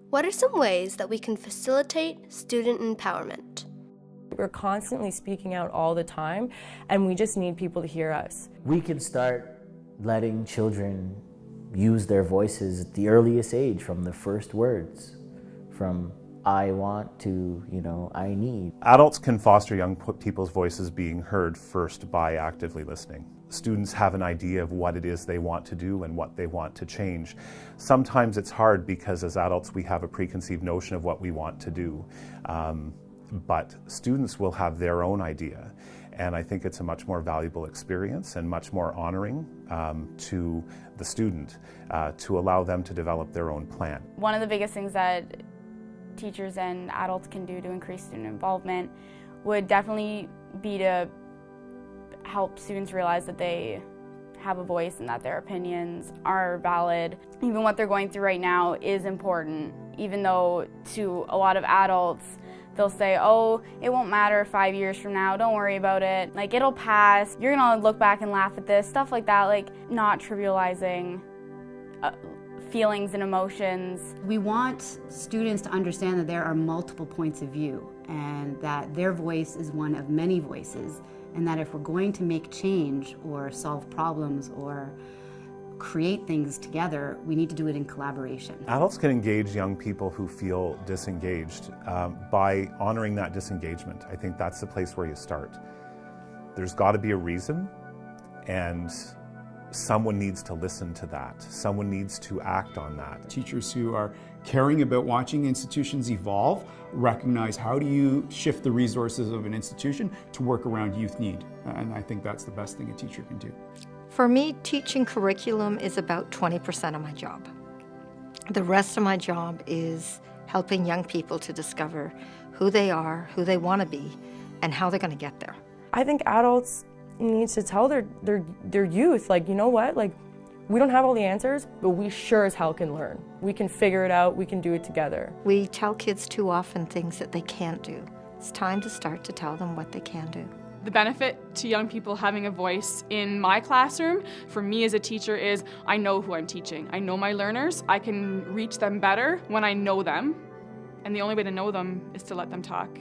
What are some ways that we can facilitate student empowerment? We're constantly speaking out all the time, and we just need people to hear us. We can start letting children use their voices at the earliest age, from the first words, from I want to, I need. Adults can foster young people's voices being heard first by actively listening. Students have an idea of what it is they want to do and what they want to change. Sometimes it's hard because as adults we have a preconceived notion of what we want to do, but students will have their own idea. And I think it's a much more valuable experience and much more honoring to the student to allow them to develop their own plan. One of the biggest things that teachers and adults can do to increase student involvement would definitely be to help students realize that they have a voice and that their opinions are valid. Even what they're going through right now is important, even though to a lot of adults they'll say, oh, it won't matter 5 years from now, don't worry about it. Like, it'll pass, you're gonna look back and laugh at this, stuff like that, like not trivializing feelings and emotions. We want students to understand that there are multiple points of view and that their voice is one of many voices, and that if we're going to make change or solve problems or create things together, we need to do it in collaboration. Adults can engage young people who feel disengaged by honoring that disengagement. I think that's the place where you start. There's got to be a reason, and someone needs to listen to that. Someone needs to act on that. Teachers who are caring about watching institutions evolve recognize how do you shift the resources of an institution to work around youth need. And I think that's the best thing a teacher can do. For me, teaching curriculum is about 20% of my job. The rest of my job is helping young people to discover who they are, who they want to be, and how they're going to get there. I think adults need to tell their youth, like, you know what, like, we don't have all the answers, but we sure as hell can learn. We can figure it out, we can do it together. We tell kids too often things that they can't do. It's time to start to tell them what they can do. The benefit to young people having a voice in my classroom, for me as a teacher, is I know who I'm teaching. I know my learners. I can reach them better when I know them. And the only way to know them is to let them talk.